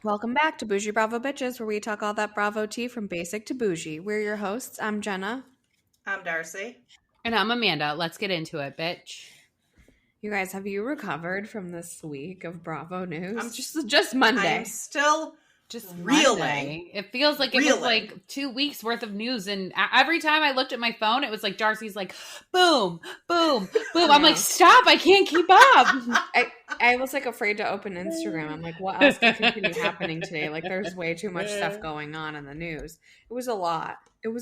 Welcome back to Boujee Bravo Bitches, where we talk all that Bravo tea from basic to bougie. We're your hosts. I'm Jenna. I'm Darcy. And I'm Amanda. Let's get into it, bitch. You guys, have you recovered from this week of Bravo news? Just Monday. I'm still just reeling. Monday. It feels like it was like 2 weks worth of news. And every time I looked at my phone, it was like Darcy's like, boom, boom, boom. I'm like, stop. I can't keep up. I was like afraid to open Instagram. I'm like, what else could continue happening today? Like there's way too much stuff going on in the news. It was a lot. I don't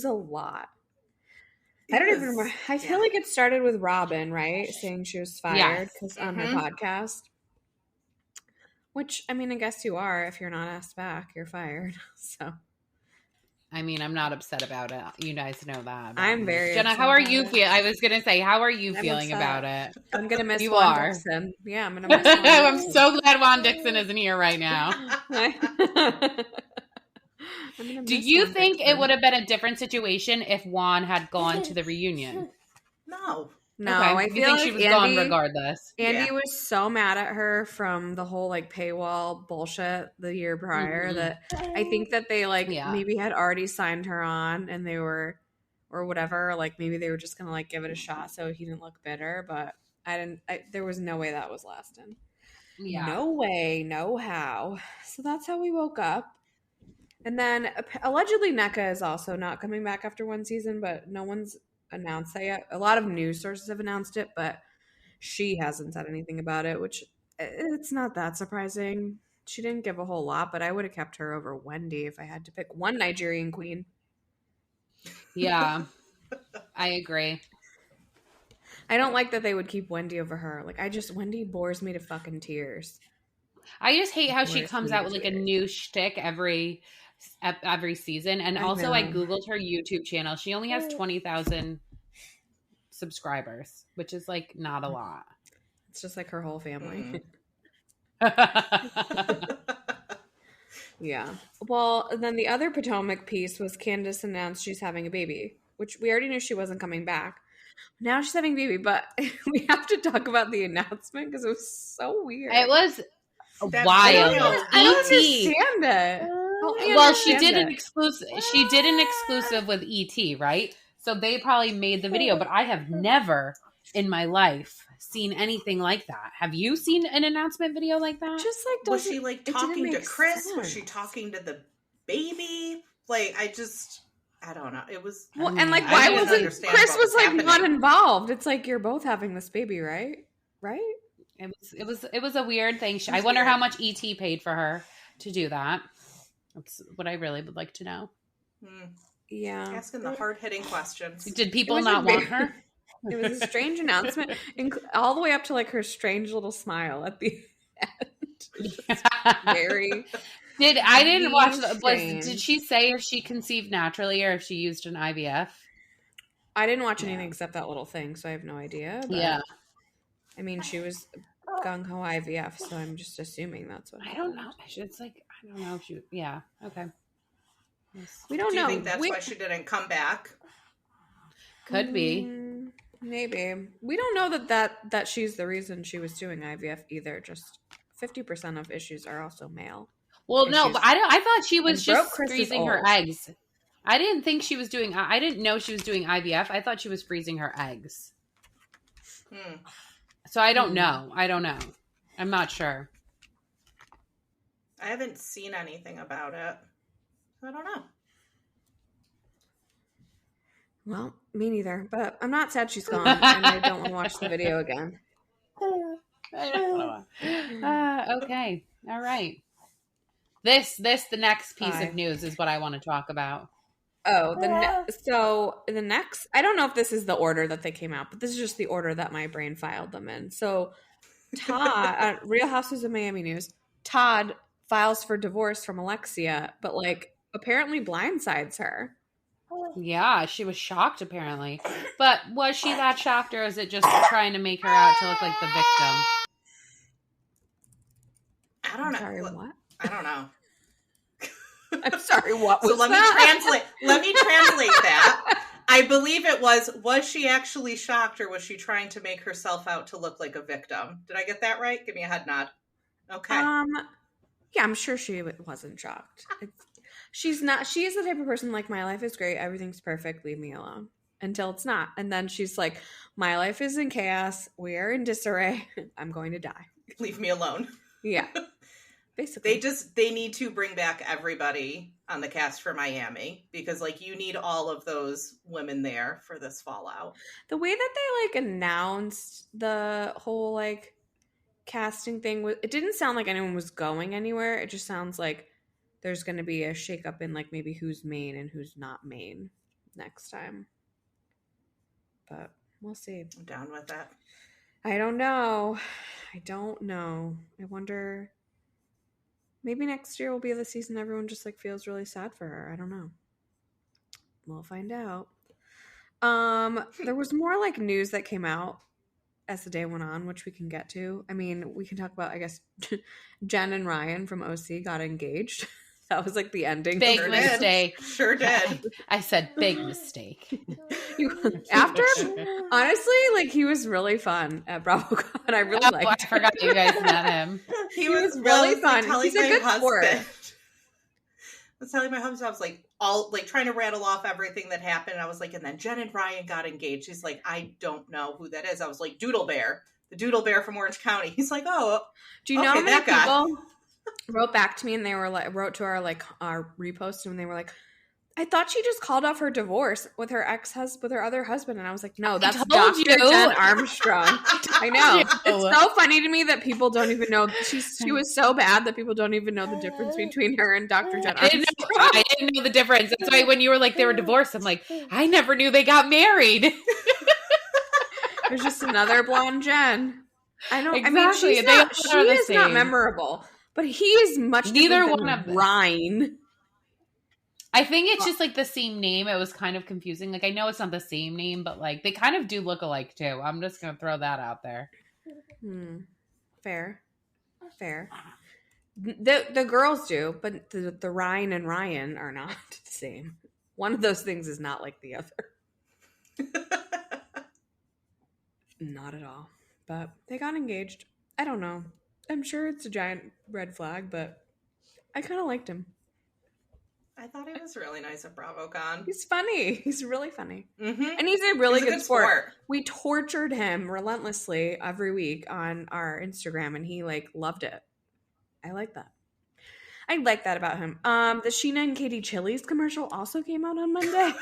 even remember. I feel like it started with Robin, right? Saying she was fired because on her podcast. Which, I mean, I guess you are. If you're not asked back, you're fired. So, I mean, I'm not upset about it. You guys know that. I'm very Jenna, how are you feeling? I was going to say, how are you feeling about it? I'm going to miss you Juan are. Dixon. Yeah, I'm going to miss Juan Dixon. I'm so glad Juan Dixon isn't here right now. Do you think it would have been a different situation if Juan had gone to the reunion? No. Okay. I feel like she was gone regardless. Andy was so mad at her from the whole like paywall bullshit the year prior that I think that they maybe had already signed her on and they were or whatever, like maybe they were just gonna like give it a shot so he didn't look bitter, but there was no way that was lasting. Yeah. No way, no how. So that's how we woke up. And then allegedly Nneka is also not coming back after one season, but no one's announced that yet. A lot of news sources have announced it, but she hasn't said anything about it, which it's not that surprising. She didn't give a whole lot, but I would have kept her over Wendy if I had to pick one Nigerian queen. Yeah, I agree. I don't like that they would keep Wendy over her. Like, Wendy bores me to fucking tears. I just hate how she comes out with like a new shtick every season. And also I Googled her YouTube channel. She only has 20,000 subscribers, which is like not a lot. It's just like her whole family. Yeah. Well, then the other Potomac piece was Candace announced she's having a baby, which we already knew she wasn't coming back. Now she's having a baby, but we have to talk about the announcement because it was so weird. It was wild. I don't understand it. Well, she did an exclusive with ET, right? So they probably made the video, but I have never in my life seen anything like that. Have you seen an announcement video like that? Just like, was she like talking to Chris? Sense. Was she talking to the baby? Like, I don't know. It was and like, why wasn't Chris was like happening. Not involved? It's like you're both having this baby, right? Right? It was a weird thing. I wonder how much ET paid for her to do that. That's what I really would like to know. Yeah. Asking the hard-hitting questions. Did people not want her? It was a strange announcement, all the way up to like her strange little smile at the end. Very. I didn't watch did she say if she conceived naturally or if she used an IVF? I didn't watch anything except that little thing, so I have no idea. But, yeah. I mean, she was gung-ho IVF, so I'm just assuming that's what happened. I don't know. It's like, I don't know if she... Yeah, okay. We don't know. Do you think that's why she didn't come back? Could be. Maybe. We don't know that she's the reason she was doing IVF either. Just 50% of issues are also male. Well, no, but I thought she was just freezing her eggs. I didn't know she was doing IVF. I thought she was freezing her eggs. So I don't know. I'm not sure. I haven't seen anything about it. I don't know. Well, me neither. But I'm not sad she's gone, and I don't want to watch the video again. Okay. All right. The next piece of news is what I want to talk about. Oh, the next, I don't know if this is the order that they came out, but this is just the order that my brain filed them in. So Todd, Real Housewives of Miami news, Todd files for divorce from Alexia, but like apparently blindsides her. Yeah, she was shocked apparently. But was she that shocked, or is it just trying to make her out to look like the victim? I don't know. Sorry, what? I don't know. I'm sorry, what was let that? Let me translate that. I believe it was she actually shocked, or was she trying to make herself out to look like a victim? Did I get that right? Give me a head nod. Okay. Yeah, I'm sure she wasn't shocked. She is the type of person like, my life is great, everything's perfect, leave me alone. Until it's not. And then she's like, my life is in chaos, we are in disarray, I'm going to die. Leave me alone. Yeah. Basically. They need to bring back everybody on the cast for Miami, because like you need all of those women there for this fallout. The way that they like announced the whole like casting thing, it didn't sound like anyone was going anywhere. It just sounds like there's going to be a shakeup in like maybe who's main and who's not main next time. But we'll see. I'm down with that. I don't know. I wonder, maybe next year will be the season everyone just like feels really sad for her. I don't know. We'll find out. There was more like news that came out as the day went on, which we can get to. I mean, we can talk about, I guess, Jen and Ryan from OC got engaged. That was like the ending. Big mistake. Sure did. I said big mistake. After, honestly, like he was really fun at BravoCon. I really liked him. I forgot you guys met him. He was really fun. He's a good sport. I was telling my husband, I was like, all like trying to rattle off everything that happened. I was like, and then Jen and Ryan got engaged. He's like, I don't know who that is. I was like, Doodle Bear, the Doodle Bear from Orange County. He's like, oh, do you know how many people wrote back to me and they were like, wrote to our repost and they were like, I thought she just called off her divorce with her with her other husband. And I was like, no, that's Dr. Jen Armstrong. I know. It's so funny to me that people don't even know. She was so bad that people don't even know the difference between her and Dr. Jen Armstrong. I didn't know the difference. That's why when you were like, they were divorced, I'm like, I never knew they got married. There's just another blonde Jen. I don't, exactly. I mean, she is not memorable, but he is much neither one of them. Ryan. I think it's just like the same name. It was kind of confusing. Like I know it's not the same name, but like they kind of do look alike too. I'm just gonna throw that out there. Fair. The girls do, but the Ryan and Ryan are not the same. One of those things is not like the other. Not at all. But they got engaged. I don't know. I'm sure it's a giant red flag, but I kind of liked him. I thought he was really nice at BravoCon. He's funny. He's really funny. Mm-hmm. And he's a really good sport. We tortured him relentlessly every week on our Instagram, and he like loved it. I like that. I like that about him. The Sheena and Katie Chili's commercial also came out on Monday.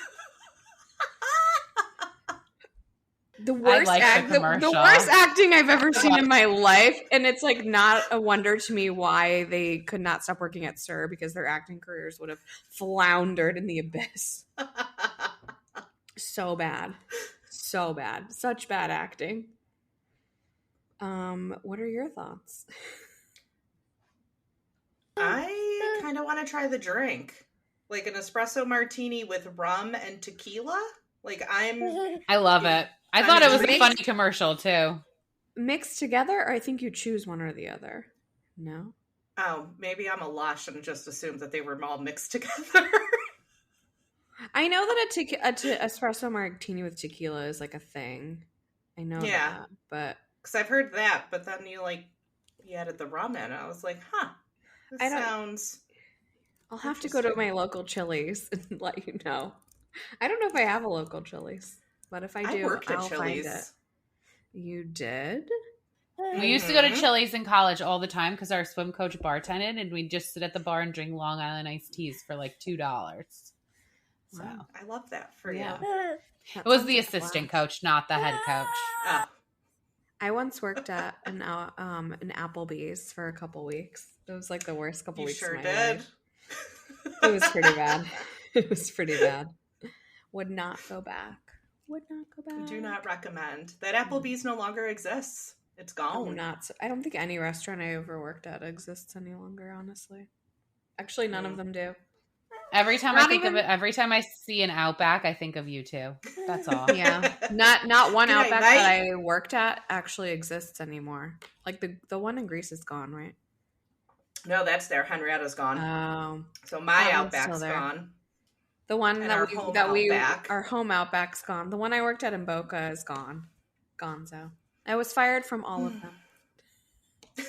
The worst acting I've ever seen in my life, and it's like not a wonder to me why they could not stop working at SUR, because their acting careers would have floundered in the abyss. So bad, such bad acting. What are your thoughts? I kind of want to try the drink, like an espresso martini with rum and tequila. I love it. I thought it was a funny commercial, too. Mixed together, or I think you choose one or the other? No? Oh, maybe I'm a lush and just assumed that they were all mixed together. I know that a espresso martini with tequila is like a thing. I know that, but... Because I've heard that, but then you added the rum in. I was like, huh, this sounds... I'll have to go to my local Chili's and let you know. I don't know if I have a local Chili's. But if I do, I'll find it. You did? We used to go to Chili's in college all the time because our swim coach bartended, and we'd just sit at the bar and drink Long Island iced teas for like $2. So I love that for you. It was the assistant coach, not the head coach. Oh. I once worked at an Applebee's for a couple weeks. It was like the worst couple weeks of my life. It was pretty bad. Would not go back. Do not recommend. That Applebee's no longer exists. It's gone. I don't think any restaurant I ever worked at exists any longer, honestly. Actually, none of them do. Every time every time I see an Outback, I think of you too. That's all. Yeah. Not one Outback that I worked at actually exists anymore. Like the one in Greece is gone, right? No, that's there. Henrietta's gone. Oh. So my Outback's gone. The one our home Outback's gone. The one I worked at in Boca is gone. Gonzo. I was fired from all of them.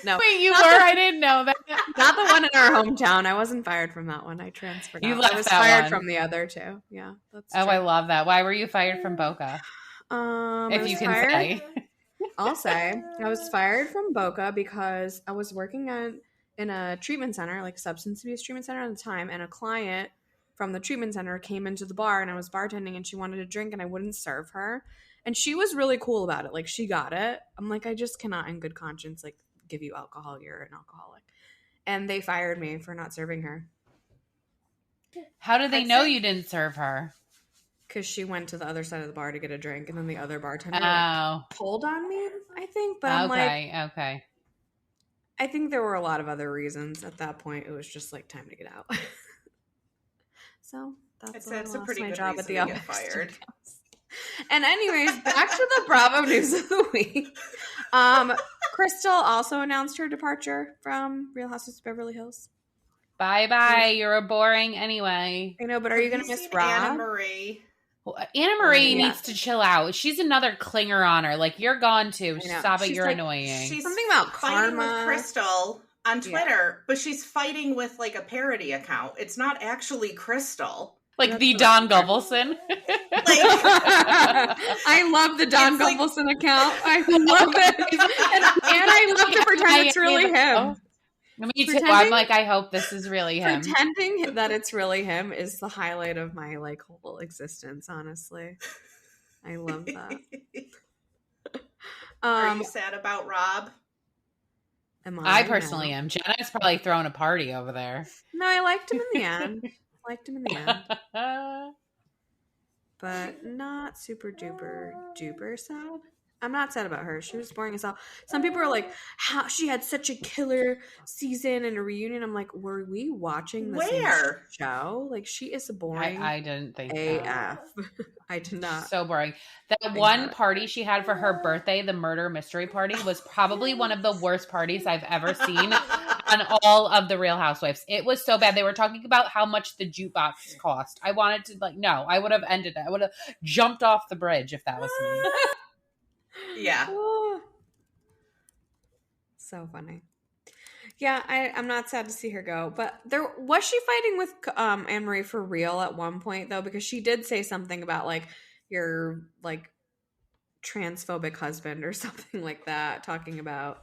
No. Wait, you were? I didn't know that. Not the one in our hometown. I wasn't fired from that one. I transferred. You out. left I was that fired one. from the other two. Yeah, that's true. I love that. Why were you fired from Boca? If you can say. I'll say. I was fired from Boca because I was working in a treatment center, like substance abuse treatment center at the time, and a client from the treatment center came into the bar and I was bartending and she wanted a drink and I wouldn't serve her. And she was really cool about it. Like, she got it. I'm like, I just cannot in good conscience, like, give you alcohol. You're an alcoholic. And they fired me for not serving her. How did they know you didn't serve her? Because she went to the other side of the bar to get a drink, and then the other bartender pulled on me, I think. But I'm like, okay. I think there were a lot of other reasons at that point. It was just like time to get out. So that's a pretty good job at the office. Fired. And anyways, back to the Bravo news of the week. Crystal also announced her departure from Real Housewives of Beverly Hills. Bye-bye. You're boring anyway. I know, but are you going to miss Rob? Anna Marie. Well, Anna Marie needs to chill out. She's another clinger on her. Like, you're gone too. Stop it. You're annoying. She's something about fighting karma with Crystal on Twitter, but she's fighting with like a parody account. It's not actually Crystal. Like the Don Govelson. I love the Don Govelson account. I love it. And I love to pretend it's really him. Me too. I'm like, I hope this is really him. Pretending that it's really him is the highlight of my like whole existence, honestly. I love that. Are you sad about Rob? I personally am. Jenna's probably throwing a party over there. No, I liked him in the end. But not super duper sad. I'm not sad about her. She was boring as hell. Some people are like, how she had such a killer season and a reunion. I'm like, were we watching the same show? Like, she is boring. I didn't think AF. I did not. So boring. That one party she had for her birthday, the murder mystery party, was probably one of the worst parties I've ever seen on all of the Real Housewives. It was so bad. They were talking about how much the jukebox cost. I wanted to, like, no, I would have ended it. I would have jumped off the bridge if that was me. Yeah. So funny. Yeah, I'm not sad to see her go. But was she fighting with Anne-Marie for real at one point, though? Because she did say something about, like, your, like, transphobic husband or something like that, talking about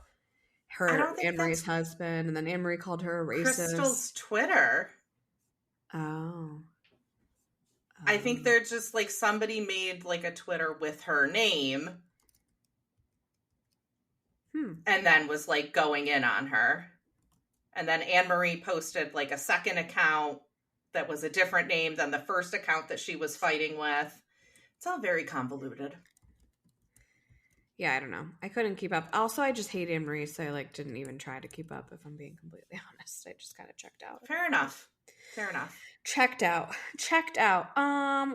her, Anne-Marie's husband, and then Anne-Marie called her a racist. Crystal's Twitter. Oh. I think they're just, like, somebody made, like, a Twitter with her name. And then was, like, going in on her. And then Anne-Marie posted, like, a second account that was a different name than the first account that she was fighting with. It's all very convoluted. Yeah, I don't know. I couldn't keep up. Also, I just hate Anne-Marie, so I, like, didn't even try to keep up, if I'm being completely honest. I just kind of checked out. Fair enough. Checked out.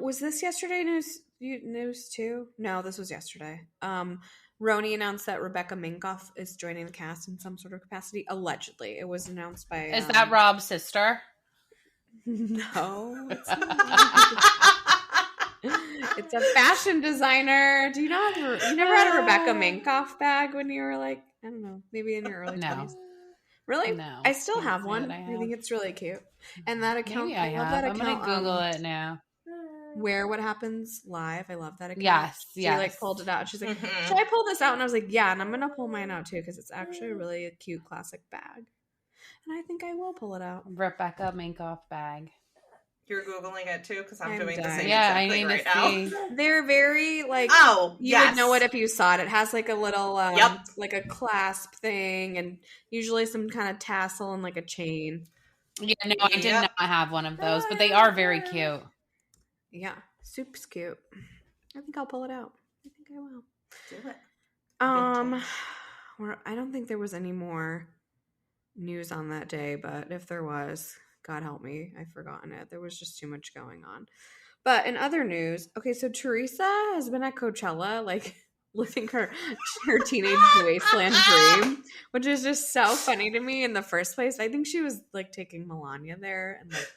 Was this yesterday news too? No, this was yesterday. Roni announced that Rebecca Minkoff is joining the cast in some sort of capacity. Allegedly. It was announced by... Is that Rob's sister? No. It's it's a fashion designer. Do you know? You never had a Rebecca Minkoff bag when you were like, I don't know, maybe in your early 20s? Really? No. I still have one. I think it's really cute. And that account, maybe I love that account. I'm going to Google it now. Wear What Happens Live. I love that account. Yes. She like pulled it out. She's like, should I pull this out? And I was like, yeah. And I'm going to pull mine out too because it's actually really a cute classic bag. And I think I will pull it out. Rebecca Minkoff bag. You're Googling it too? Because I'm doing the same I thing need right to see. now. They're very like, you would know it if you saw it. It has like a little, like a clasp thing and usually some kind of tassel and like a chain. Yeah, no, I did not have one of those, but they are very cute. Yeah, soup's cute. I think I'll pull it out. I think I will. Do it. I don't think there was any more news on that day, but if there was, God help me, I've forgotten it. There was just too much going on. But in other news, okay, so Teresa has been at Coachella, like living her teenage wasteland dream, which is just so funny to me in the first place. I think she was like taking Melania there and like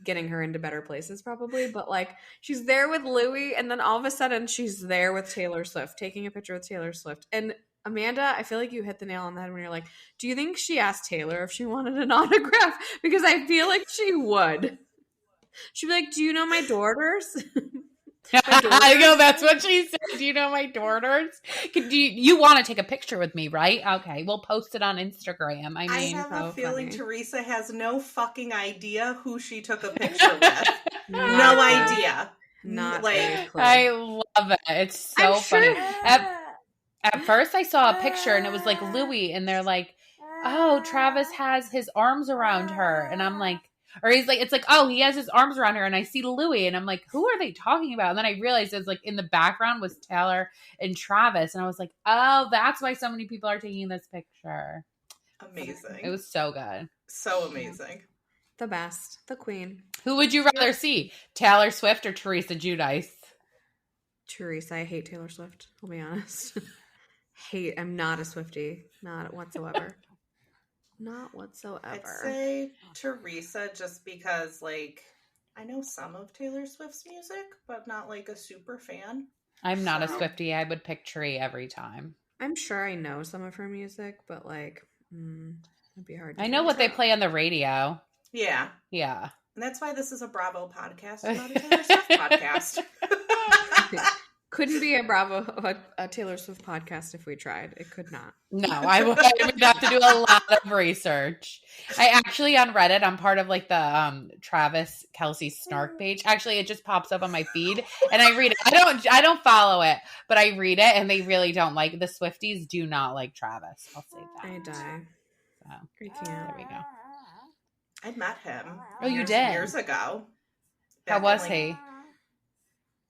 getting her into better places probably, but like she's there with Louis and then all of a sudden she's there with Taylor Swift, taking a picture with Taylor Swift. And Amanda, I feel like you hit the nail on the head when you're like, do you think she asked Taylor if she wanted an autograph? Because I feel like she would. She'd be like, do you know my daughters? I know, that's what she said. Do you know my daughters? You want to take a picture with me, right? Okay, we'll post it on Instagram. I have a feeling Teresa has no fucking idea who she took a picture with. No idea. Not I love it. It's so funny. At first, I saw a picture and it was like Louis, and they're like, "Oh, Travis has his arms around her," and I'm like. Or he's like, it's like, oh, he has his arms around her, and I see Louis, and I'm like, who are they talking about? And then I realized it was like in the background was Taylor and Travis, and I was like, oh, that's why so many people are taking this picture. Amazing. It was so good. So amazing. The best. The queen. Who would you rather see? Taylor Swift or Teresa Giudice? Teresa. I hate Taylor Swift. I'll be honest. I'm not a Swiftie. Not whatsoever. Not whatsoever. I'd say Teresa just because, like, I know some of Taylor Swift's music, but not, like, a super fan. I'm not a Swiftie. I would pick Tree every time. I'm sure I know some of her music, but, like, it'd be hard to I know what they play on the radio. Yeah. Yeah. And that's why this is a Bravo podcast, not a Taylor Swift podcast. Couldn't be a Taylor Swift podcast if we tried. It could not. No, I would have to do a lot of research. I actually on Reddit, I'm part of like the Travis Kelce snark page. Actually, it just pops up on my feed, and I read it. I don't follow it, but I read it, and they really don't like the Swifties. Do not like Travis. I'll say that. I die. So, there we go. I met him. Oh, you did years ago. How was he?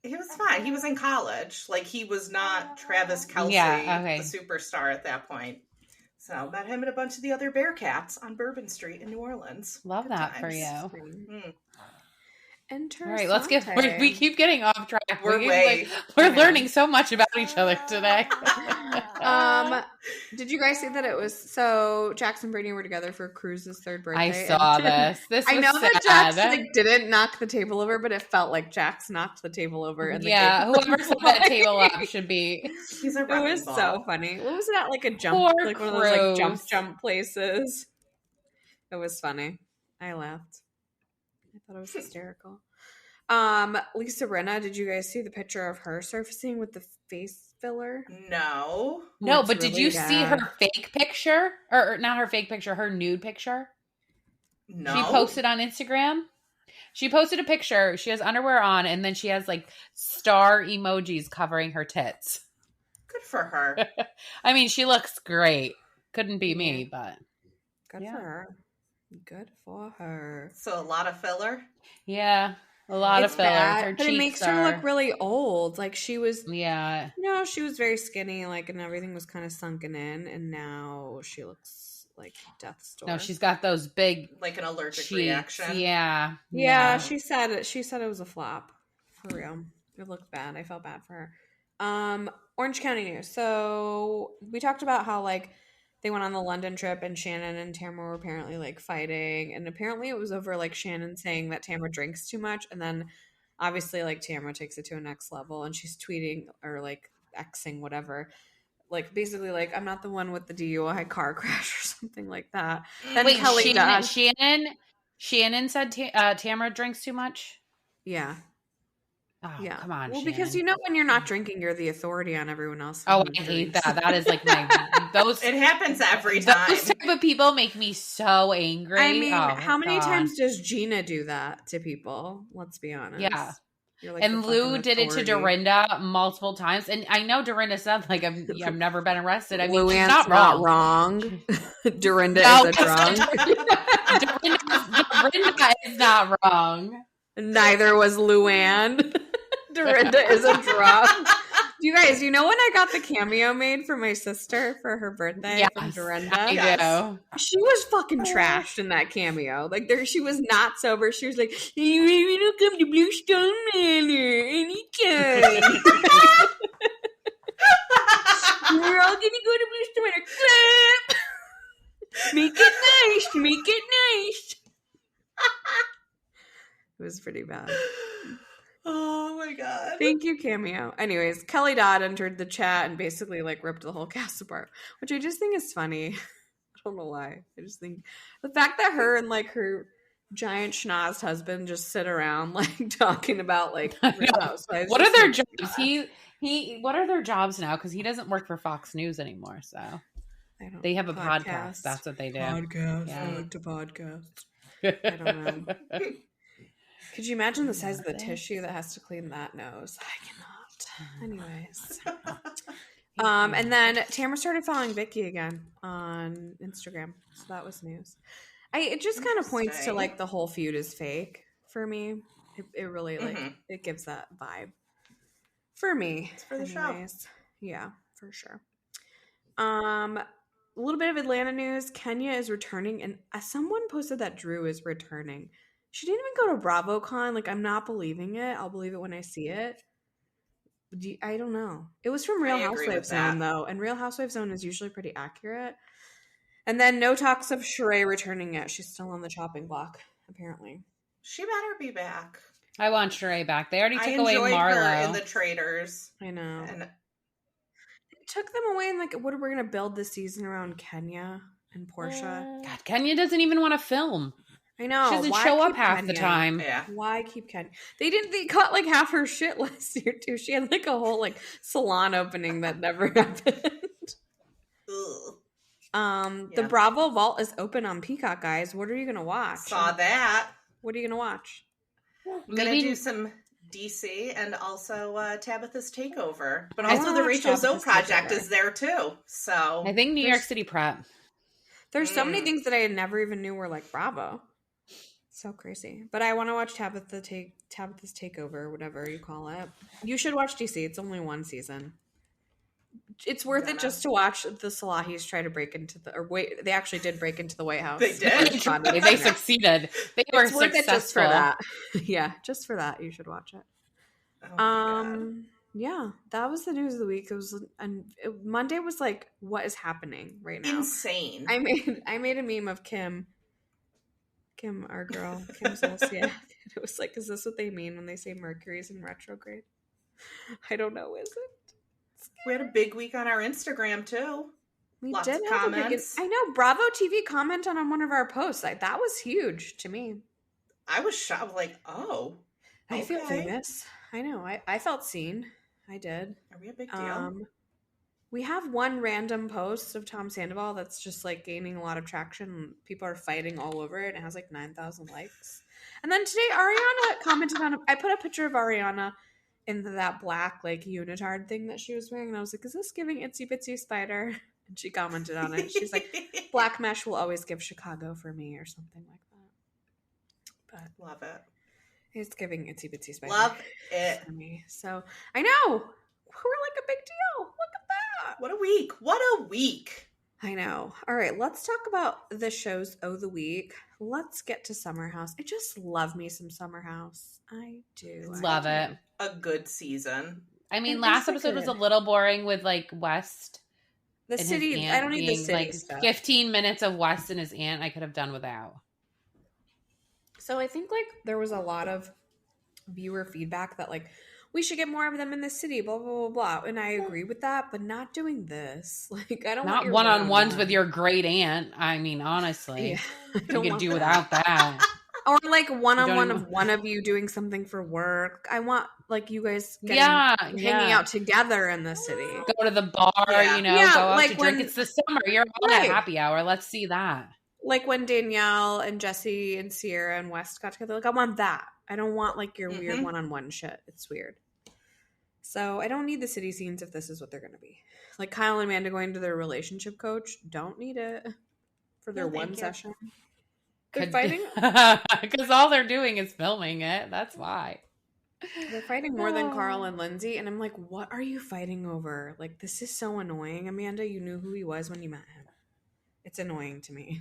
He was fine. He was in college. Like, he was not Travis Kelce, the superstar at that point. So, met him and a bunch of the other Bearcats on Bourbon Street in New Orleans. Love Good that times. for you. Mm. All right, let's we keep getting off track. We're learning so much about each other today. Did you guys see that it was so Jax and Brittany were together for Cruz's third birthday? I saw this. I know that Jax didn't knock the table over, but it felt like Jax knocked the table over. And whoever set that table up should be. He's a it was ball. So funny. What was that? Like a jump, Poor like one of those like jump places. It was funny. I laughed. I thought it was hysterical. Lisa Rinna, did you guys see the picture of her surfacing with the face filler? No, but really did you see her fake picture? Or not her fake picture, her nude picture? No. She posted on Instagram. She posted a picture. She has underwear on, and then she has like star emojis covering her tits. Good for her. I mean, she looks great. Couldn't be me, but good for her. Good for her. So a lot of filler? Yeah. A lot of filler. Her but it makes her look really old. Like she was she was very skinny, like, and everything was kind of sunken in, and now she looks like death's door. No, she's got those big like an allergic reaction. Yeah. She said it was a flop. For real. It looked bad. I felt bad for her. Orange County news. So we talked about how like they went on the London trip and Shannon and Tamra were apparently like fighting, and apparently it was over like Shannon saying that Tamra drinks too much, and then obviously like Tamra takes it to a next level and she's tweeting or like Xing whatever, like basically like I'm not the one with the DUI car crash or something like that. Then wait, Kelly Shannon said Tamra drinks too much? Yeah. Oh, yeah. Come on. Well, Shannon. Because when you're not drinking, you're the authority on everyone else. Oh, I hate that. That is like those. It happens every time. Those type of people make me so angry. I mean, how many times does Gina do that to people? Let's be honest. Yeah. Like and Lou did it to Dorinda multiple times, and I know Dorinda said like I've never been arrested. I mean, Luann's she's not wrong. Dorinda is a drunk. Dorinda is not wrong. Neither was Luann. Dorinda is a drunk. You guys, when I got the cameo made for my sister for her birthday from Dorinda? I know. She was fucking trashed in that cameo. Like, she was not sober. She was like, you maybe don't come to Bluestone Manor anytime. We're all gonna go to Bluestone Manor. Clap! Make it nice. It was pretty bad. Oh my God. Thank you, Cameo. Anyways, Kelly Dodd entered the chat and basically like ripped the whole cast apart, which I just think is funny. I don't know why. I just think the fact that her and like her giant schnozzed husband just sit around like talking about like Real Housewives. What are their jobs? He what are their jobs now? Because he doesn't work for Fox News anymore. So they have a podcast. That's what they do. Podcast. Yeah. I like to podcast. I don't know. Could you imagine the size of the tissue that has to clean that nose? I cannot. Anyways. And then Tamara started following Vicky again on Instagram. So that was news. It just kind of points to like the whole feud is fake for me. It really like it gives that vibe for me. It's for the show. Yeah, for sure. A little bit of Atlanta news. Kenya is returning, and someone posted that Drew is returning. She didn't even go to BravoCon. Like, I'm not believing it. I'll believe it when I see it. I don't know. It was from Real Housewives Zone, though, and Real Housewives Zone is usually pretty accurate. And then no talks of Sheree returning yet. She's still on the chopping block, apparently. She better be back. I want Sheree back. They already took away Marlo. Her in the Traitors. I know. And it took them away, and like, what are we going to build this season around Kenya and Portia? God, Kenya doesn't even want to film. I know. She doesn't show up half the time. Yeah. Why keep Kenya? They cut like half her shit last year too. She had like a whole like salon opening that never happened. The Bravo Vault is open on Peacock, guys. What are you gonna watch? Saw that. What are you gonna watch? I'm gonna do some DC and also Tabitha's Takeover, but also the Rachel Zoe Project is there too. So I think New York City Prep. There's so many things that I never even knew were like Bravo. So crazy. But I want to watch Tabitha's Takeover, whatever you call it. You should watch DC. It's only one season. It's worth it just to watch the Salahis try to break into they actually did break into the White House. They did. They succeeded. They were successful. It just for that. Yeah, just for that, you should watch it. Oh yeah, that was the news of the week. It was, Monday was like, what is happening right now? Insane. I made a meme of Kim, our girl, Kim Zolciak. It was like, is this what they mean when they say Mercury's in retrograde? I don't know, is it? We had a big week on our Instagram too. Lots of comments. I know. Bravo TV commented on one of our posts. Like, that was huge to me. I was shocked. Like, oh, okay. I feel famous. I know. I felt seen. I did. Are we a big deal? We have one random post of Tom Sandoval that's just like gaining a lot of traction. People are fighting all over it. It has like 9,000 likes. And then today, Ariana commented on it. I put a picture of Ariana in that black like unitard thing that she was wearing, and I was like, is this giving Itsy Bitsy Spider? And she commented on it. She's like, black mesh will always give Chicago for me, or something like that. But love it. It's giving Itsy Bitsy Spider. Love it for me. So I know, we're like a big deal. Look at that. What a week. What a week. I know. All right, let's talk about the shows of the week. Let's get to Summer House. I just love me some Summer House. I do. Love it. A good season. I mean, last episode was a little boring with like West. The city. I don't need the city like stuff. 15 minutes of West and his aunt I could have done without. So I think like there was a lot of viewer feedback that like we should get more of them in the city, blah, blah, blah, blah. And I agree with that, but not doing this. Like, I don't want not one-on-ones with your great aunt. I mean, honestly, you could do without that. Or like one-on-one of one of you doing something for work. I want like you guys hanging out together in the city. Go to the bar, go out like to drink. It's the summer. You're all at happy hour. Let's see that. Like when Danielle and Jesse and Sierra and West got together. Like, I want that. I don't want like your weird one-on-one shit. It's weird. So I don't need the city scenes if this is what they're going to be. Like Kyle and Amanda going to their relationship coach. Don't need it for their one session. They're fighting because all they're doing is filming it. That's why. They're fighting more than Carl and Lindsay. And I'm like, what are you fighting over? Like, this is so annoying. Amanda, you knew who he was when you met him. It's annoying to me.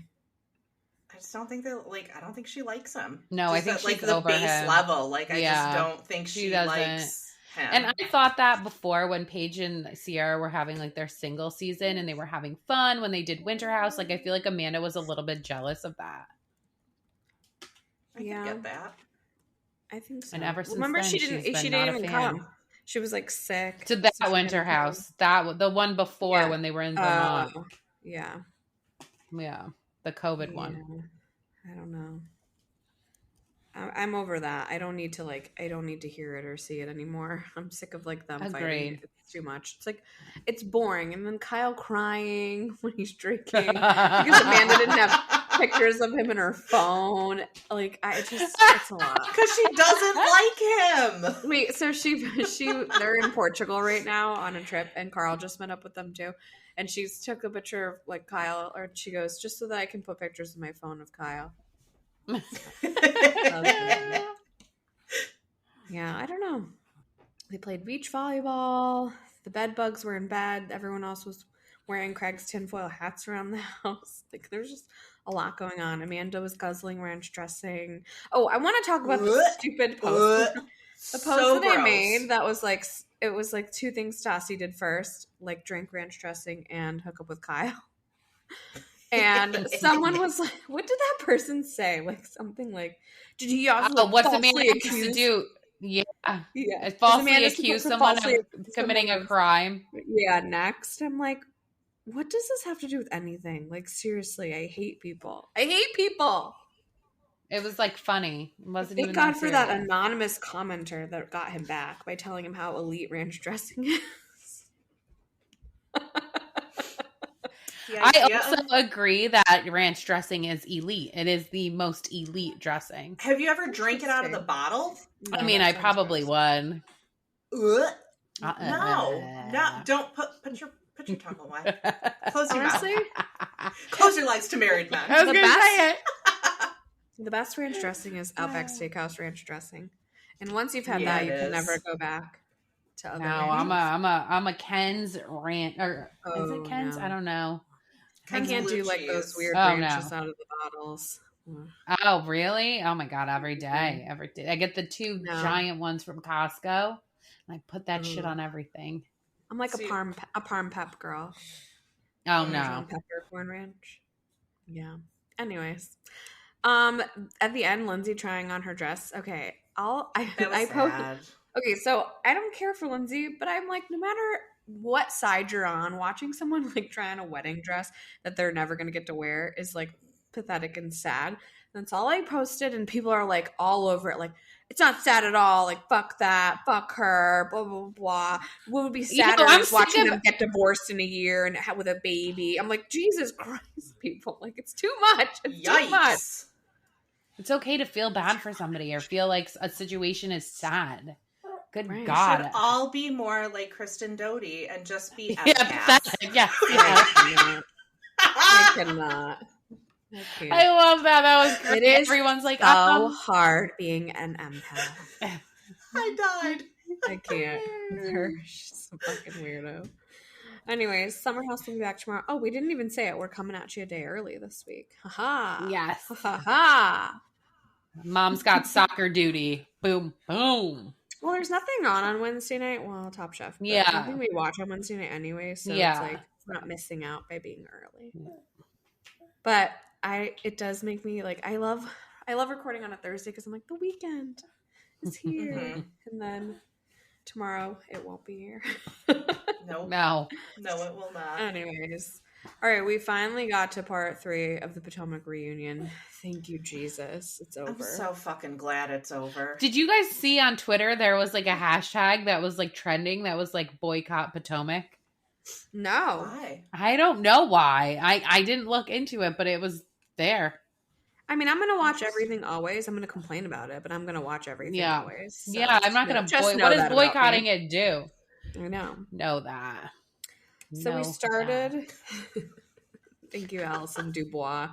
I just don't think that, like, I don't think she likes him. No, just I think at, she's like the over base him. level. Like, I just don't think she likes him. And I thought that before when Paige and Sierra were having like their single season and they were having fun when they did Winter House. Like, I feel like Amanda was a little bit jealous of that. I can get that. I think so. And ever since remember, then, she didn't even come. She was like sick. To that winter house. The one before when they were in Vermont. Yeah. Yeah. The COVID one. I don't know. I'm over that. I don't need to hear it or see it anymore. I'm sick of like them fighting. It's too much. It's like, it's boring. And then Kyle crying when he's drinking because Amanda didn't have pictures of him in her phone. Like, it's a lot. Because she doesn't like him. Wait, so they're in Portugal right now on a trip, and Carl just met up with them too. And she took a picture of like Kyle, or she goes, just so that I can put pictures of my phone of Kyle. Yeah, I don't know. They played beach volleyball. The bed bugs were in bed. Everyone else was wearing Craig's tinfoil hats around the house. Like, there's just a lot going on. Amanda was guzzling ranch dressing. Oh, I want to talk about the stupid post. The post that I made that was like, it was like two things Stassi did first, like drink ranch dressing and hook up with Kyle. And someone was like, what did that person say? Like something like, did he also what's the man accused to do? Yeah. Falsely accuse someone of committing a crime. Yeah, next. I'm like, what does this have to do with anything? Like, seriously, I hate people. It was like funny. It wasn't Thank even God for that anonymous commenter that got him back by telling him how elite ranch dressing is. I also agree that ranch dressing is elite. It is the most elite dressing. Have you ever drank it out of the bottle? No, I mean, I probably would. No, don't put your tongue away. Close your mouth. Close your legs to married men. I was going to say it. The best ranch dressing is Outback Steakhouse ranch dressing, and once you've had that, you can never go back to other. No, I'm a Ken's ranch, or is it Ken's? No. I don't know. I can't do like those weird ranches out of the bottles. Oh, really? Oh my God! Every day. I get the two giant ones from Costco, and I put that shit on everything. I'm like a parm pep girl. Oh no, peppercorn ranch. Yeah. Anyways, at the end, Lindsay trying on her dress. Okay, I posted. Okay, so I don't care for Lindsay, but I'm like, no matter what side you're on, watching someone like try on a wedding dress that they're never going to get to wear is like pathetic and sad. That's all I posted, and people are like all over it. Like, it's not sad at all. Like, fuck that, fuck her, blah blah blah. What would be sadder is watching them get divorced in a year and with a baby. I'm like, Jesus Christ, people! Like, it's too much. It's too much. It's okay to feel bad for somebody or feel like a situation is sad. Good God. We should all be more like Kristen Doty and just be pathetic. Yes. I cannot. I love that. That was great. Everyone's like, so hard being an empath. I died. I can't. She's a fucking weirdo. Anyways, Summer House will be back tomorrow. Oh, we didn't even say it. We're coming at you a day early this week. Ha-ha. Yes. Ha-ha. Mom's got soccer duty. Boom. Boom. Well, there's nothing on Wednesday night. Well, Top Chef. Yeah. I think we watch on Wednesday night anyway, so it's like we're not missing out by being early. Yeah. But it does make me like, I love recording on a Thursday because I'm like, the weekend is here. And then tomorrow it won't be here. No, it will not. Anyways. All right, we finally got to part 3 of the Potomac reunion. Thank you, Jesus. It's over. I'm so fucking glad it's over. Did you guys see on Twitter there was like a hashtag that was like trending that was like boycott Potomac? No. Why? I don't know why. I didn't look into it, but it was there. I mean, I'm going to watch everything always. I'm going to complain about it, but I'm going to watch everything always. So. Yeah, I'm not going to what does boycotting it do? I know. Know that. So we started. Thank you, Allison Dubois.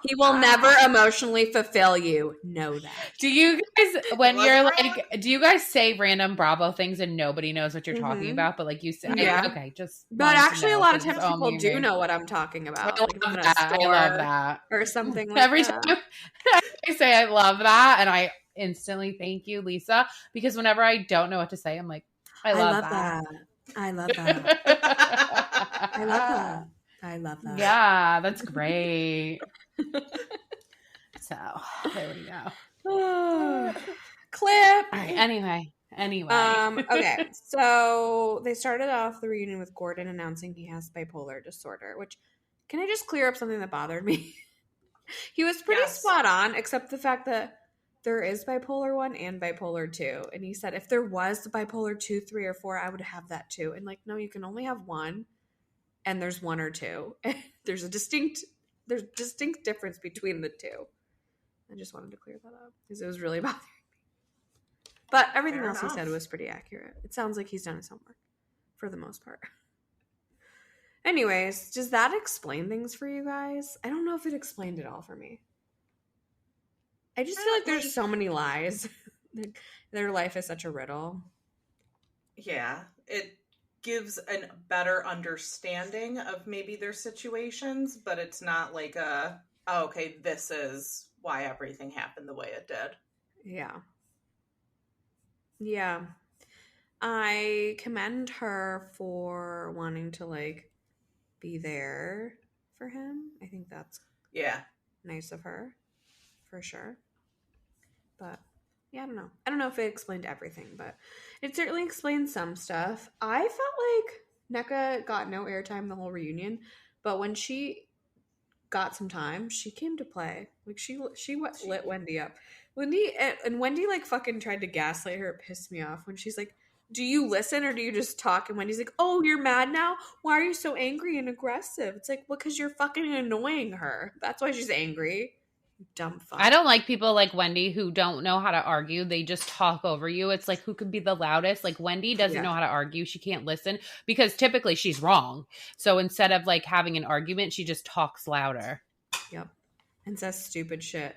He will never emotionally fulfill you. Know that. Do you guys, when you're like, do you guys say random Bravo things and nobody knows what you're talking about? But like you say, okay, just. But actually, a lot of times people do know what I'm talking about. Like I'm in a store I love that. Or something like Every that. time I say I love that, and I instantly thank you, Lisa, because whenever I don't know what to say, I'm like, I love that. I love that. I love that. I love that. Yeah, that's great. So there we go. Clip. All right, anyway. Okay, so they started off the reunion with Gordon announcing he has bipolar disorder, which, can I just clear up something that bothered me? He was pretty spot on, except the fact that there is bipolar 1 and bipolar 2. And he said, if there was the bipolar 2, 3, or 4, I would have that too. And like, no, you can only have one, and there's 1 or 2. There's distinct difference between the two. I just wanted to clear that up because it was really bothering me. But everything else he said was pretty accurate. It sounds like he's done his homework for the most part. Anyways, does that explain things for you guys? I don't know if it explained it all for me. I just feel like there's so many lies. Their life is such a riddle. Yeah, it gives a better understanding of maybe their situations, but it's not like okay, this is why everything happened the way it did. Yeah. Yeah. I commend her for wanting to like be there for him. I think that's nice of her, for sure. But yeah, I don't know. I don't know if it explained everything, but it certainly explained some stuff. I felt like NECA got no airtime the whole reunion, but when she got some time, she came to play. Like she lit Wendy up. Wendy like fucking tried to gaslight her. It pissed me off when she's like, do you listen or do you just talk? And Wendy's like, oh, you're mad now? Why are you so angry and aggressive? It's like, well, because you're fucking annoying her. That's why she's angry. You dumb fuck. I don't like people like Wendy who don't know how to argue. They just talk over you. It's like, who could be the loudest? Like Wendy doesn't know how to argue. She can't listen because typically she's wrong. So instead of like having an argument, she just talks louder. Yep. And says stupid shit.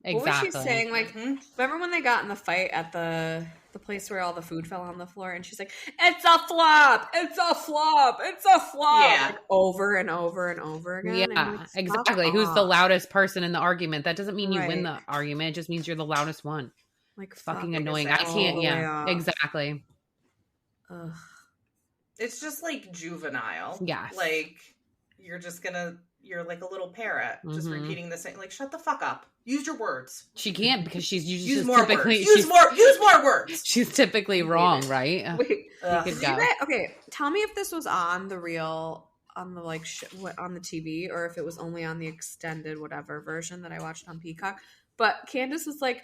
Exactly. What was she saying? Like, remember when they got in the fight at the place where all the food fell on the floor, and she's like, "It's a flop! It's a flop! It's a flop!" Yeah, like, over and over and over again. Yeah, like, exactly. Who's the loudest person in the argument? That doesn't mean you win the argument. It just means you're the loudest one. Like, fucking annoying. I can't. Yeah, exactly. Ugh. It's just like juvenile. Yeah, like you're like a little parrot, just repeating the same. Like, shut the fuck up. Use your words. She can't because she's usually use more words. Use more words. She's typically wrong, right? Wait, okay. Tell me if this was on the Real, on the like on the TV, or if it was only on the extended whatever version that I watched on Peacock. But Candace was like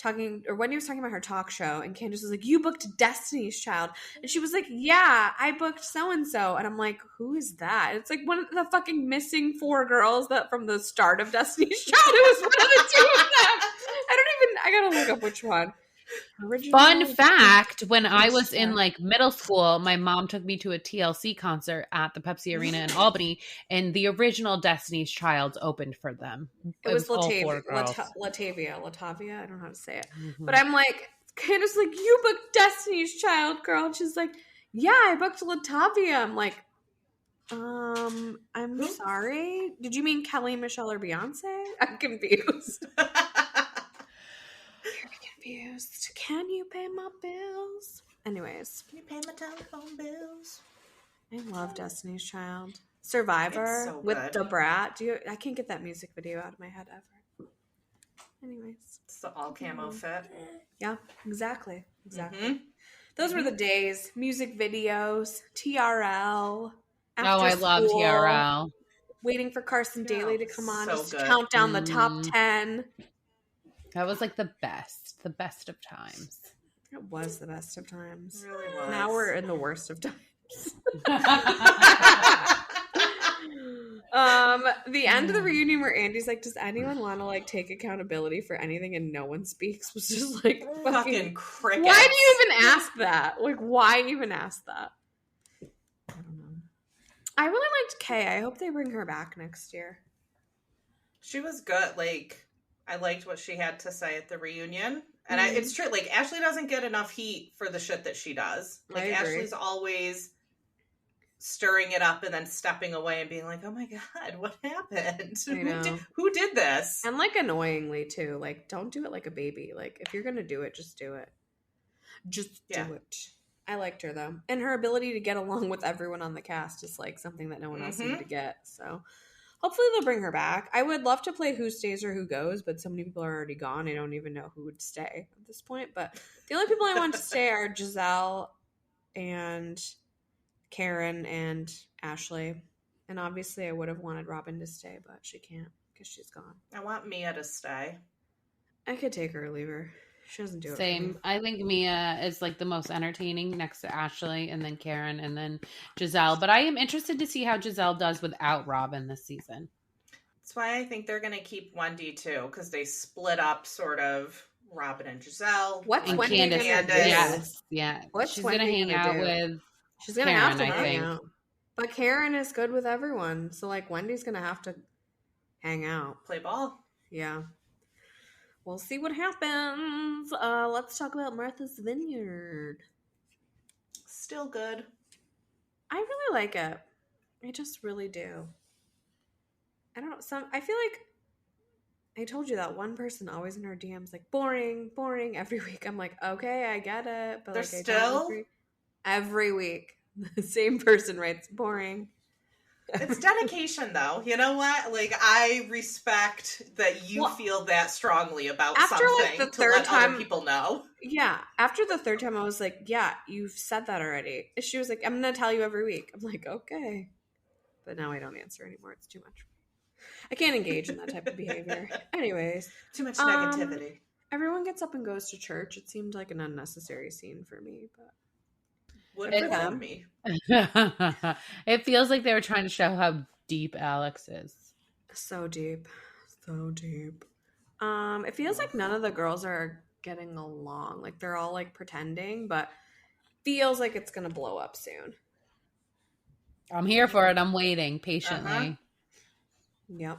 Wendy was talking about her talk show, and Candace was like, you booked Destiny's Child, and she was like, yeah, I booked so and so, and I'm like, who is that? It's like one of the fucking missing 4 girls that from the start of Destiny's Child. It was one of the 2 of them. I gotta look up which one. Fun fact, when I was in like middle school, my mom took me to a TLC concert at the Pepsi Arena in Albany, and the original Destiny's Child opened for them. It was Latavia. I don't know how to say it. But I'm like, Candace, like, you booked Destiny's Child, girl. And she's like, yeah, I booked Latavia. I'm like, I'm sorry. Did you mean Kelly, Michelle, or Beyonce? I'm confused. Confused. Can you pay my bills? Anyways. Can you pay my telephone bills? I love Destiny's Child. Survivor with the Brat. I can't get that music video out of my head ever. Anyways. It's the all camo fit. Yeah, exactly. Those were the days. Music videos, TRL. I love TRL. Waiting for Carson Daly to come on to count down the top 10. That was like the best of times. It was the best of times. It really was. Now we're in the worst of times. The end of the reunion where Andy's like, does anyone want to like take accountability for anything, and no one speaks, was just like fucking crickets. Why do you even ask that? Like, why even ask that? I don't know. I really liked Kay. I hope they bring her back next year. She was good. Like, I liked what she had to say at the reunion. And it's true. Like, Ashley doesn't get enough heat for the shit that she does. Like, Ashley's always stirring it up and then stepping away and being like, oh my God, what happened? Who did this? And like annoyingly too. Like, don't do it like a baby. Like, if you're going to do it, just do it. Just do it. I liked her though. And her ability to get along with everyone on the cast is like something that no one else seemed to get. So Hopefully they'll bring her back. I would love to play Who Stays or Who Goes, but so many people are already gone. I don't even know who would stay at this point. But the only people I want to stay are Giselle and Karen and Ashley. And obviously I would have wanted Robin to stay, but she can't because she's gone. I want Mia to stay. I could take her or leave her. She doesn't do it. Same. I think Mia is like the most entertaining next to Ashley and then Karen and then Giselle. But I am interested to see how Giselle does without Robin this season. That's why I think they're going to keep Wendy too, because they split up sort of Robin and Giselle. What's Wendy going to do? Yes. Yeah. What's she's going to hang out with She's going to have to hang out. But Karen is good with everyone. So like Wendy's going to have to hang out. Play ball. Yeah. We'll see what happens. Let's talk about Martha's Vineyard. Still good. I really like it. I just really do. I don't know. I feel like I told you that one person always in her DMs like boring every week. I'm like, okay, I get it. But they're like, still every week. The same person writes boring. It's dedication, though. You know what? Like, I respect that you feel that strongly about something like the third time, other people know. Yeah. After the third time, I was like, yeah, you've said that already. She was like, I'm going to tell you every week. I'm like, okay. But now I don't answer anymore. It's too much. I can't engage in that type of behavior. Anyways. Too much negativity. Everyone gets up and goes to church. It seemed like an unnecessary scene for me, but. Would for them. Me. It feels like they were trying to show how deep Alex is. So deep. So deep. It feels like none of the girls are getting along. Like they're all like pretending, but feels like it's gonna blow up soon. I'm here for it. I'm waiting patiently. Yep.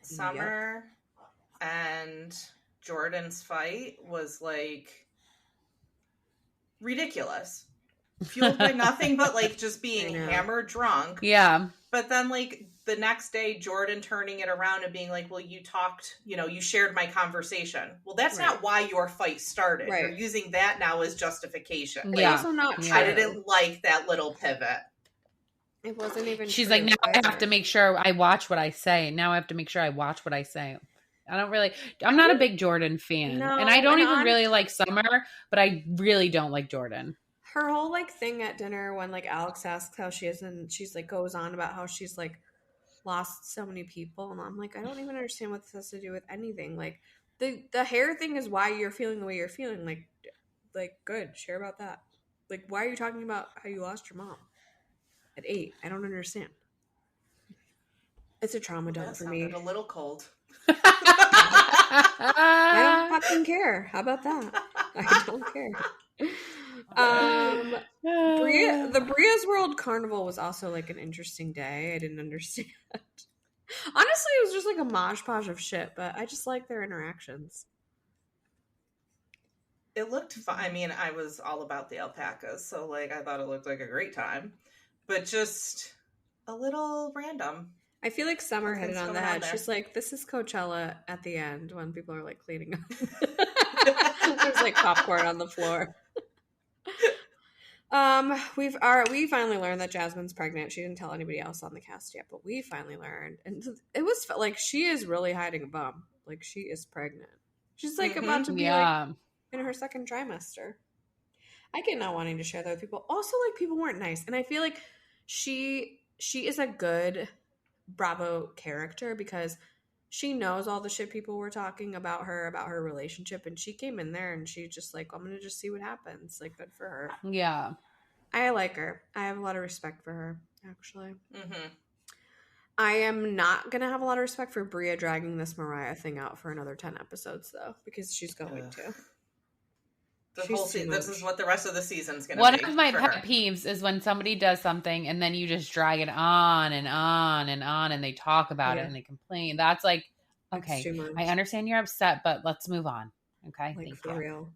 Summer and Jordan's fight was like ridiculous, fueled by nothing but like just being hammered drunk. Yeah. But then like the next day, Jordan turning it around and being like, well, you talked, you shared my conversation. Well, that's not why your fight started. You're using that now as justification. Like, also not true. I didn't like that little pivot. It wasn't even She's like, now I have to make sure I watch what I say. Now I have to make sure I watch what I say. I'm not a big Jordan fan. No, and I don't even really like Summer, but I really don't like Jordan. Her whole like thing at dinner when like Alex asks how she is and she's like goes on about how she's like lost so many people. And I'm like, I don't even understand what this has to do with anything. Like the hair thing is why you're feeling the way you're feeling. Like good, share about that. Like, why are you talking about how you lost your mom at 8? I don't understand. It's a trauma dump for me. A little cold. I don't fucking care. How about that? I don't care. The Bria's World Carnival was also like an interesting day. I didn't understand. Honestly, it was just like a mosh podge of shit, but I just like their interactions. It looked fun. I mean, I was all about the alpacas, so like I thought it looked like a great time, but just a little random. I feel like Summer hit it on the head. She's like, this is Coachella at the end when people are like cleaning up. There's like popcorn on the floor. We finally learned that Jasmine's pregnant. She didn't tell anybody else on the cast yet, but we finally learned. And it was like, she is really hiding a bum. Like, she is pregnant. She's like about to be like in her second trimester. I get not wanting to share that with people. Also, like, people weren't nice. And I feel like she is a good Bravo character because she knows all the shit people were talking about her relationship, and she came in there and she just like, I'm gonna just see what happens. Like, good for her. Yeah, I like her. I have a lot of respect for her, actually. I am not gonna have a lot of respect for Bria dragging this Mariah thing out for another 10 episodes though, because she's going to. The whole season. This is what the rest of the season's going to be. One of my pet peeves is when somebody does something and then you just drag it on and on and on and they talk about it and they complain. That's like, okay, I understand you're upset, but let's move on. Okay? Like, for real.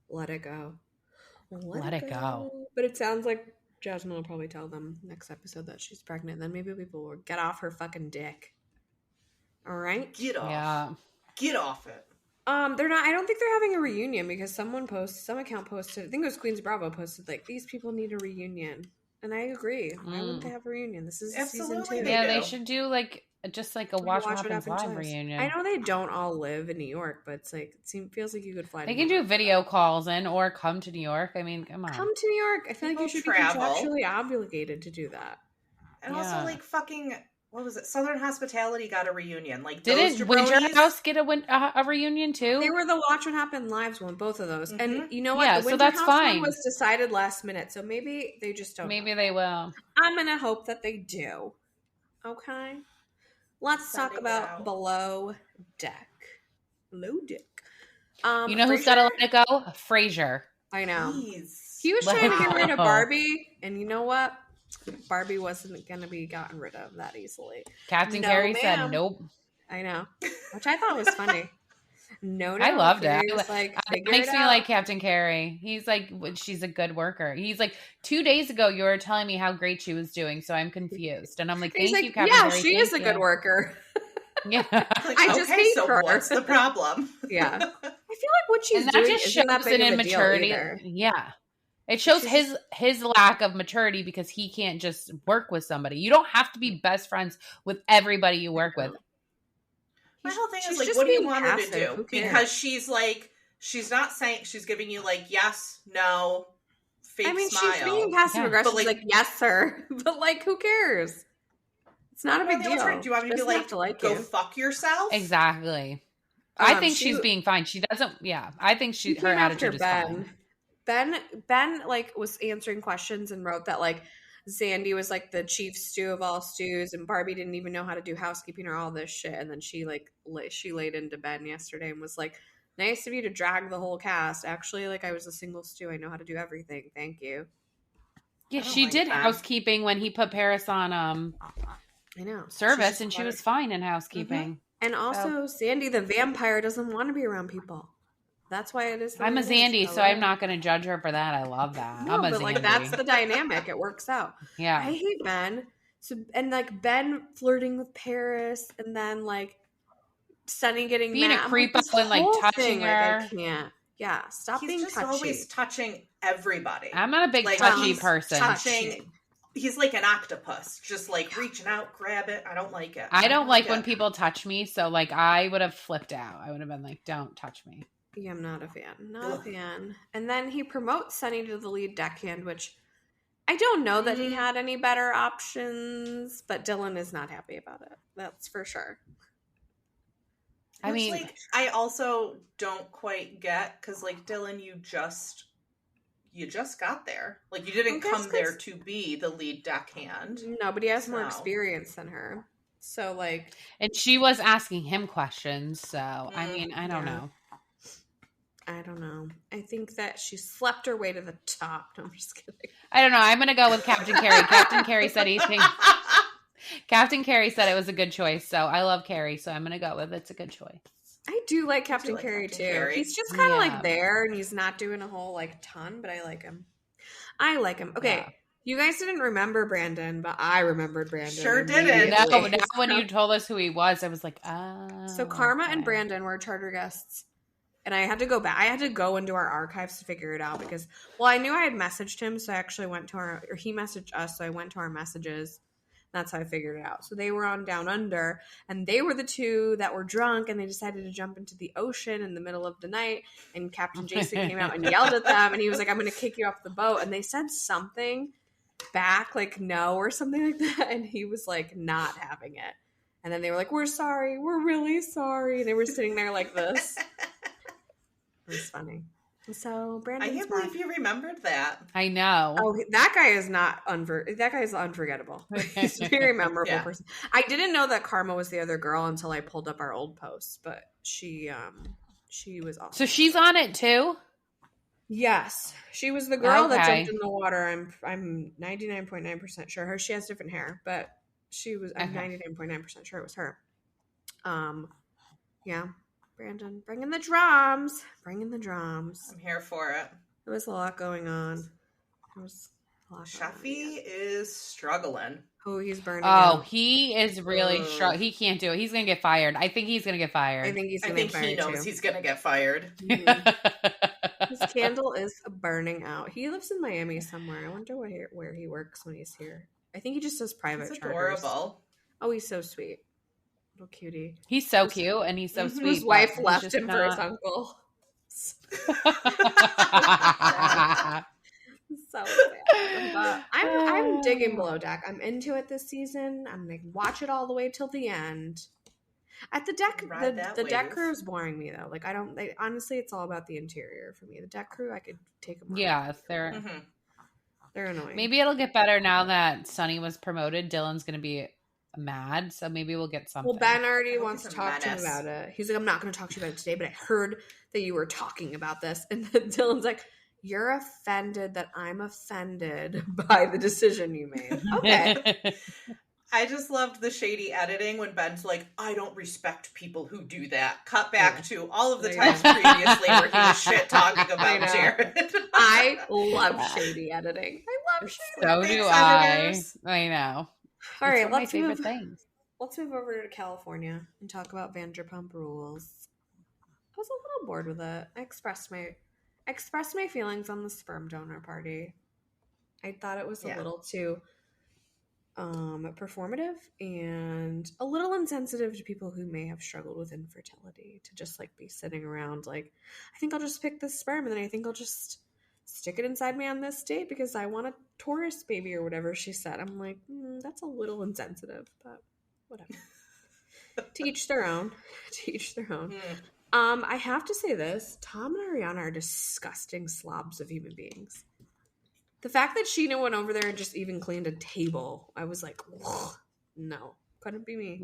Let it go. Let it go. But it sounds like Jasmine will probably tell them next episode that she's pregnant. Then maybe people will get off her fucking dick. All right? Get off. Yeah. Get off it. They're not. I don't think they're having a reunion because some account posted. I think it was Queens Bravo posted like these people need a reunion. And I agree. Why wouldn't they have a reunion? This is season 2. Yeah, they should do like just like a Watch What Happens Live reunion. I know they don't all live in New York, but it's like feels like you could fly. They can do video calls in or come to New York. I mean, come on, come to New York. I feel like you should be contractually obligated to do that. And also, like fucking, what was it? Southern Hospitality got a reunion. Like, didn't Winter House get a reunion too? They were the Watch What Happened Lives one, both of those. And you know what? Yeah, the Winter House one was decided last minute, so maybe they just don't. Maybe they will. I'm gonna hope that they do. Okay. Let's talk about Below Deck. Below Deck. You know who's got to let it go? Fraser. I know. He was trying to get rid of Barbie, and you know what? Barbie wasn't going to be gotten rid of that easily. Captain Kerry said nope. I know. Which I thought was funny. No, I loved it. It makes me like Captain Kerry. He's like, she's a good worker. He's like, 2 days ago, you were telling me how great she was doing, so I'm confused. And I'm like, thank you, Captain Kerry. Yeah, she is a good worker. Yeah. I just hate her. What's the problem? Yeah. I feel like what she's doing just shows that big an immaturity. Yeah. It shows his lack of maturity because he can't just work with somebody. You don't have to be best friends with everybody you work with. My whole thing is like, what do you want her to do? Because she's like, she's not saying, she's giving you like, yes, no, fake smile. She's being passive aggressive, like, yes, sir. But like, who cares? It's not a big deal. Do you want me to be like go fuck yourself? Exactly. I think she's being fine. She doesn't, I think her attitude is fine. Ben like was answering questions and wrote that like Sandy was like the chief stew of all stews, and Barbie didn't even know how to do housekeeping or all this shit. And then she laid into Ben yesterday and was like, "Nice of you to drag the whole cast. Actually, like I was a single stew. I know how to do everything. Thank you." Yeah, she did housekeeping when he put Paris on I know service, and she was fine in housekeeping. Mm-hmm. And also, Sandy the vampire doesn't want to be around people. That's why it is. I'm a Zandy, so I'm not going to judge her for that. I love that. No, but like that's the dynamic. It works out. Yeah, I hate Ben. So and like Ben flirting with Paris, and then like Sunny getting being mad. a creep up and like touching her. Like, I can't. Yeah, stop being touchy. He's always touching everybody. I'm not a big touchy person. He's like an octopus, just like reaching out, grab it. I don't like it. I don't like when people touch me. So like I would have flipped out. I would have been like, "Don't touch me." Yeah, I'm not a fan. Not a fan. And then he promotes Sunny to the lead deckhand, which I don't know that he had any better options, but Dylan is not happy about it. That's for sure. I mean, like, I also don't quite get, because like Dylan, you just got there. Like you didn't come there to be the lead deckhand. No, but he has more experience than her. So like, and she was asking him questions. So I mean, I don't know. I don't know. I think that she slept her way to the top. No, I'm just kidding. I don't know. I'm going to go with Captain Kerry. Captain Kerry said Captain Kerry said it was a good choice. So I love Kerry. So I'm going to go with it's a good choice. I do like Captain Kerry too. He's just kind of like there, and he's not doing a whole like ton, but I like him. Okay. Yeah. You guys didn't remember Brandon, but I remembered Brandon. Sure didn't. No, now when you told us who he was, I was like, oh. So Karma and Brandon were charter guests. And I had to go back. I had to go into our archives to figure it out because, well, I knew I had messaged him. So I actually went to or he messaged us. So I went to our messages. That's how I figured it out. So they were on Down Under, and they were the two that were drunk, and they decided to jump into the ocean in the middle of the night. And Captain Jason came out and yelled at them, and he was like, "I'm going to kick you off the boat." And they said something back, like no or something like that. And he was like not having it. And then they were like, "We're sorry. We're really sorry." And they were sitting there like this. It was funny. So Brandon, I can't believe you remembered that. I know. Oh, that guy is that guy is unforgettable. He's a very memorable person. I didn't know that Karma was the other girl until I pulled up our old posts, but she was awesome. So she's on it too? Yes, she was the girl that jumped in the water. I'm 99.9% sure. She has different hair, but she was. I'm 99.9% sure it was her. Yeah. Brandon, bring in the drums. I'm here for it. There was a lot going on. Sheffy is struggling. Oh, he's burning. Oh, he is really struggling. He can't do it. He's going to get fired. I think he's going to get fired. I think he knows he's going to get fired. Mm-hmm. His candle is burning out. He lives in Miami somewhere. I wonder where he works when he's here. I think he just does private charters. Adorable. Oh, he's so sweet. Little cutie. He's so cute and he's so sweet. His wife left him for his uncle. So sad. But I'm digging Below Deck. I'm into it this season. I'm gonna watch it all the way till the end. At the deck, the deck crew is boring me though. Like honestly, it's all about the interior for me. The deck crew, I could take them. Yeah, they're annoying. Maybe it'll get better now that Sonny was promoted. Dylan's gonna be mad, so maybe we'll get something. Well, Ben already wants to talk to him about it. He's like, I'm not going to talk to you about it today, but I heard that you were talking about this. And then Dylan's like, you're offended that I'm offended by the decision you made. Okay. I just loved the shady editing when Ben's like, I don't respect people who do that. Cut back to all of the times previously where he was shit talking about Jared. I love shady editing. I love shady editing. So do I. I know. All right, let's move over to California and talk about Vanderpump Rules. I was a little bored with it. I expressed my feelings on the sperm donor party. I thought it was a little too performative and a little insensitive to people who may have struggled with infertility to just like be sitting around like, I think I'll just pick this sperm and then I think I'll just stick it inside me on this date because I want a Taurus baby or whatever she said. I'm like, that's a little insensitive, but whatever. To each their own. I have to say this. Tom and Ariana are disgusting slobs of human beings. The fact that Sheena went over there and just even cleaned a table, I was like, no, couldn't be me.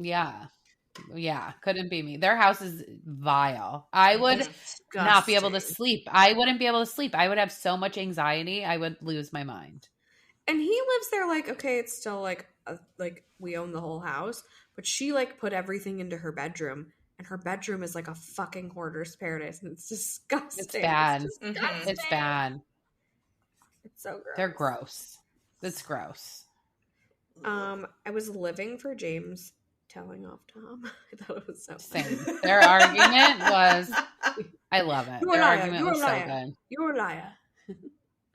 Yeah, couldn't be me. Their house is vile. I would not be able to sleep. I wouldn't be able to sleep. I would have so much anxiety. I would lose my mind. And he lives there like, okay, it's still like we own the whole house, but she like put everything into her bedroom. And her bedroom is like a fucking hoarder's paradise. And it's disgusting. It's bad. It's bad. It's so gross. They're gross. It's gross. I was living for James telling off Tom. I thought it was so funny. Their argument was, I love it. Their argument was so good. You're a liar.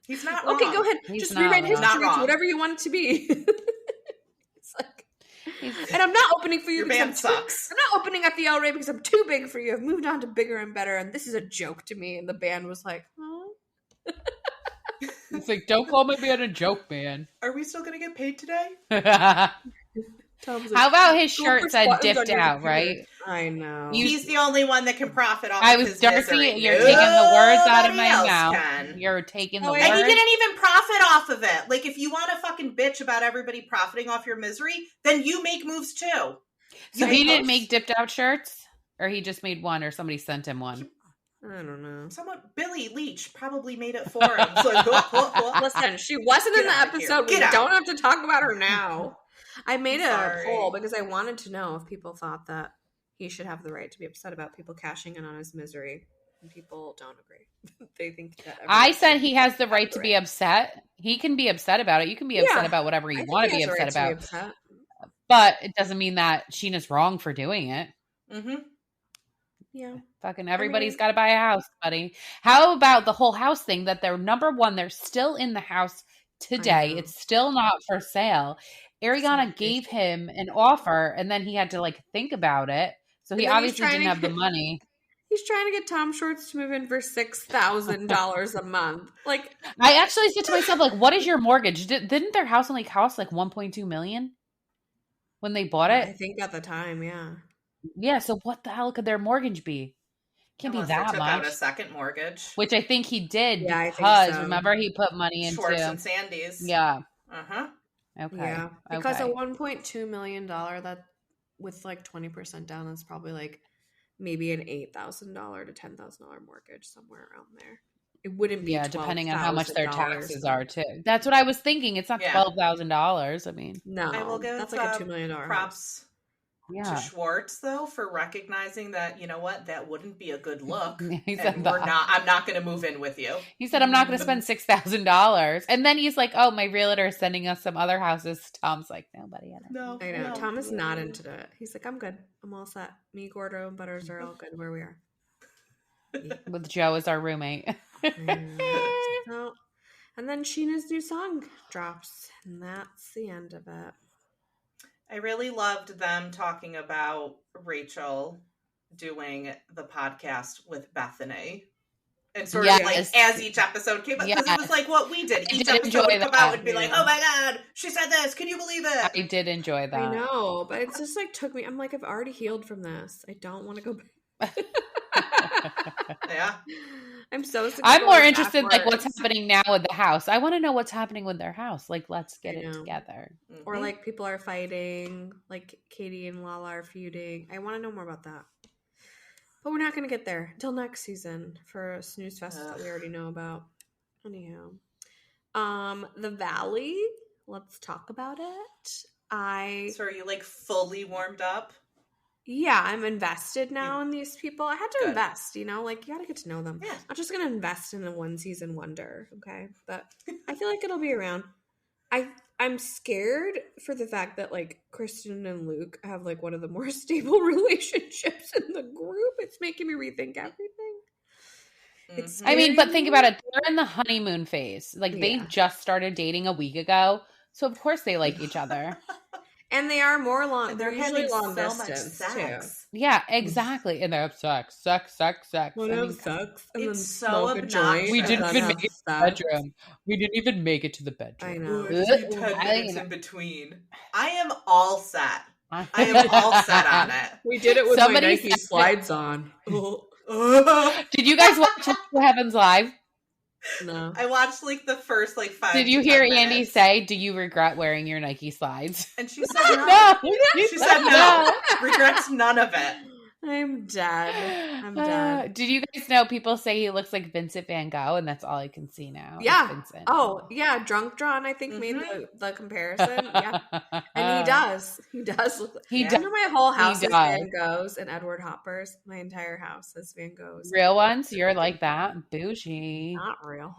He's not wrong. Okay, go ahead. Just rewrite history to whatever you want it to be. It's like, and I'm not opening for you. Your band sucks. I'm not opening at the El Rey because I'm too big for you. I've moved on to bigger and better, and this is a joke to me. And the band was like, huh? It's like, don't call my band a joke, man. Are we still going to get paid today? How about his shirt said dipped out, right? I know. He's the only one that can profit off of his misery. You're taking the words out of my mouth. You're taking the words. And he didn't even profit off of it. Like, if you want to fucking bitch about everybody profiting off your misery, then you make moves too. So he didn't make dipped out shirts? Or he just made one, or somebody sent him one? I don't know. Billy Leach probably made it for him. So like, listen, she wasn't in the episode. We don't have to talk about her now. I made a poll because I wanted to know if people thought that he should have the right to be upset about people cashing in on his misery. And people don't agree. They think that I said he has the right to be upset. He can be upset about it. You can be upset about whatever you want to be upset about. But it doesn't mean that Sheena's wrong for doing it. Mm-hmm. Yeah. Fucking everybody's got to buy a house, buddy. How about the whole house thing that they're number one, they're still in the house today. It's still not for sale. Ariana gave him an offer and then he had to like think about it. So he obviously didn't have the money. He's trying to get Tom Schwartz to move in for $6,000 a month. Like, I actually said to myself, like, what is your mortgage? Didn't their house only cost like $1.2 million when they bought it? I think at the time, yeah. Yeah, so what the hell could their mortgage be? Can't be that much. Out a second mortgage, which I think he did. Yeah, because remember he put money into Schwartz and Sandy's. Yeah. Okay. Yeah, because a $1.2 million that with like 20% down is probably like maybe an $8,000 to $10,000 mortgage somewhere around there. It wouldn't be depending on how much their taxes are too. That's what I was thinking. It's not $12,000. I mean, no, I will give that's like a $2 million props. To Schwartz though for recognizing that, you know what, that wouldn't be a good look. He said I'm not going to move in with you. He said I'm not going to spend $6,000, and then he's like, "Oh, my realtor is sending us some other houses." Tom's like, "Nobody." I know. Tom is not into it. He's like, "I'm good. I'm all set. Me, Gordo, and Butters are all good where we are." With Joe as our roommate. So, and then Sheena's new song drops, and that's the end of it. I really loved them talking about Rachel doing the podcast with Bethany. And sort of like as each episode came up, because it was like what we did. Each episode would come out and be like, oh my God, she said this. Can you believe it? I did enjoy that. I know, but it's just like took me. I'm like, I've already healed from this. I don't want to go back. Yeah. I'm so I'm more interested like what's happening now with the house. I want to know what's happening with their house. Like, let's get it together. Mm-hmm. Or like people are fighting, like Katie and Lala are feuding. I want to know more about that. But we're not going to get there until next season for a snooze fest that we already know about. Anyhow. The Valley. Let's talk about it. So are you like fully warmed up? Yeah, I'm invested now in these people. I had to invest, you know, like you got to get to know them. Yeah. I'm just going to invest in a one season wonder. Okay. But I feel like it'll be around. I'm scared for the fact that like Kristen and Luke have like one of the more stable relationships in the group. It's making me rethink everything. Mm-hmm. I mean, but think about it. They're in the honeymoon phase. Like they just started dating a week ago. So of course they like each other. And they are more long. They're usually long so distance much sex. Too. Yeah, exactly. And they have sex. Well, I mean, sex. And it's so obnoxious. We didn't even make it to the bedroom. We didn't even make it to the bedroom. I know. 10 minutes in between. I am all set. I am all set on it. We did it with my Nike slides on. Did you guys watch Heavens Live? No. I watched like the first like 5 Did you hear Andy say, do you regret wearing your Nike slides? And she said no. She said no. Regrets none of it. I'm dead. I'm dead. Did you guys know people say he looks like Vincent Van Gogh, and that's all I can see now? Yeah. Vincent. Oh, yeah. Drunk Drawn, I think, made the comparison. Yeah. And he does. He does look like he does. My whole house is Van Goghs and Edward Hoppers. My entire house is Van Goghs. Real ones? You're like that? Bougie. Not real.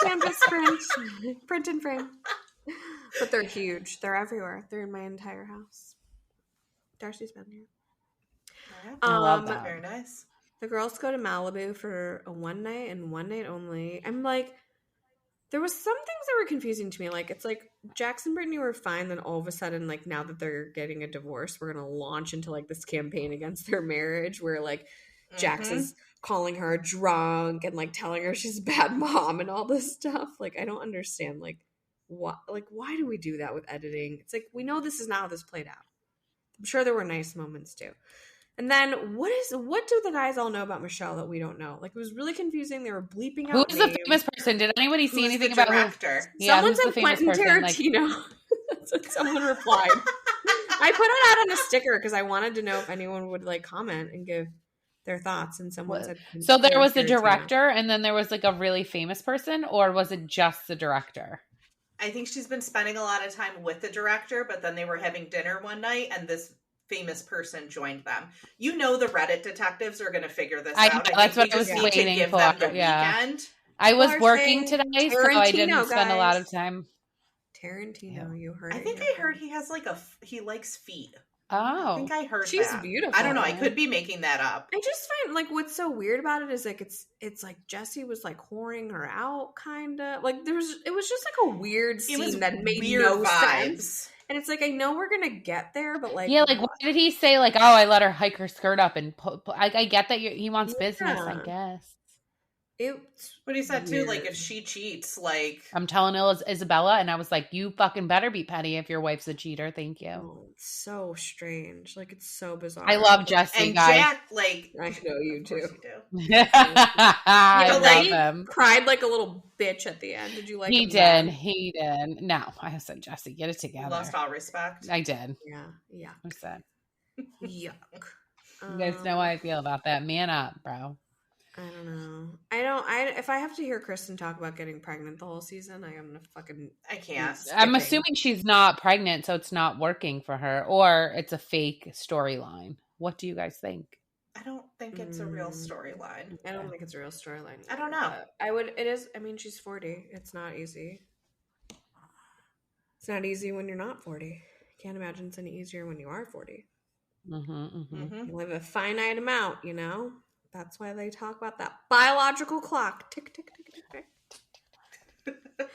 Canvas print and frame. But they're huge. They're everywhere. They're in my entire house. Darcy's been here. I love that. Very nice. The girls go to Malibu for a one night and one night only. I'm like, there was some things that were confusing to me. Like, it's like Jax and Brittany were fine. Then all of a sudden, like now that they're getting a divorce, we're going to launch into like this campaign against their marriage where like Jax is calling her drunk and like telling her she's a bad mom and all this stuff. Like, I don't understand. Like, what? Like, why do we do that with editing? It's like, we know this is not how this played out. I'm sure there were nice moments too. And then what do the guys all know about Michelle that we don't know? Like, it was really confusing. They were bleeping out Who's the famous person? Did anybody see anything about director? Someone said Quentin Tarantino. That's what someone replied. I put it out on a sticker because I wanted to know if anyone would like comment and give their thoughts. And someone said so there was the director and then there was like a really famous person, or was it just the director? I think she's been spending a lot of time with the director, but then they were having dinner one night and this famous person joined them. You know, the Reddit detectives are going to figure this out. That's what I was waiting for. Weekend. I was working today, so I didn't spend a lot of time. Tarantino, you heard? I think I heard he has like he likes feet. Oh, I think I heard she's that. beautiful. I don't know. I could be making that up. I just find like what's so weird about it is like it's like Jesse was like whoring her out, kind of like it was just like a weird scene that made no sense. And it's like, I know we're gonna get there, but like, yeah, like why did he say like, oh, I let her hike her skirt up and I get that he wants business, I guess. But he said too, like if she cheats, like I'm telling Isabella, and I was like, you fucking better be petty if your wife's a cheater. Thank you. Oh, it's so strange. Like it's so bizarre. I love Jesse, and guys. Jack, like I know you too. I love him. Cried like a little bitch at the end. Did you like? He did. He did. No, I said Jesse, get it together. Lost all respect. I did. Yeah. I said. Yuck. You guys know how I feel about that. Man up, bro. I don't know. If I have to hear Kristen talk about getting pregnant the whole season, I am gonna fucking. I can't. I'm assuming she's not pregnant, so it's not working for her, or it's a fake storyline. What do you guys think? I don't think it's a real storyline. I don't think it's a real storyline. I don't know. It is. I mean, she's 40. It's not easy. It's not easy when you're not 40. Can't imagine it's any easier when you are 40. You You live a finite amount, you know. That's why they talk about that biological clock. Tick, tick, tick, tick, tick.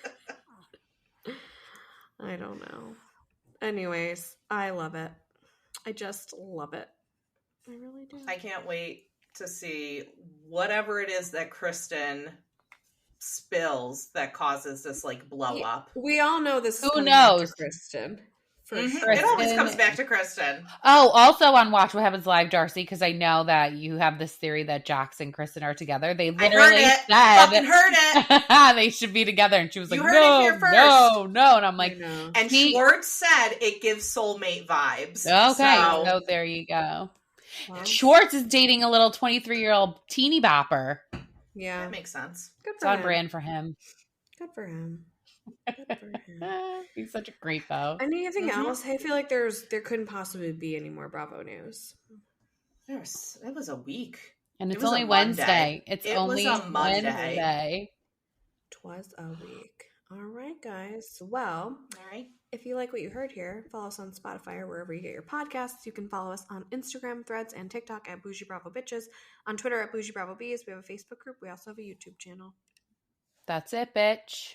I don't know. Anyways, I love it. I just love it. I really do. I can't wait to see whatever it is that Kristen spills that causes this like blow up. We all know this. Who knows? Back to Kristen. Sure. It always comes back to Kristen. Oh, also on Watch What Happens Live, Darcy, because I know that you have this theory that Jax and Kristen are together. They literally fucking heard it. They should be together, and she was like, "You heard it here first." No, and I'm like, and Schwartz said it gives soulmate vibes. Okay, so there you go. Well, Schwartz is dating a little 23-year-old teeny bopper. Yeah, that makes sense. Good for him. On brand for him. Good for him. He's such a great though. Anything else? I feel like there couldn't possibly be any more Bravo news. It was a week, and it's only Wednesday. It was a Wednesday. Twas a week. All right, guys. Well, all right. If you like what you heard here, follow us on Spotify or wherever you get your podcasts. You can follow us on Instagram, Threads, and TikTok at Boujee Bravo Bitches. On Twitter at Boujee Bravo Bees. We have a Facebook group. We also have a YouTube channel. That's it, bitch.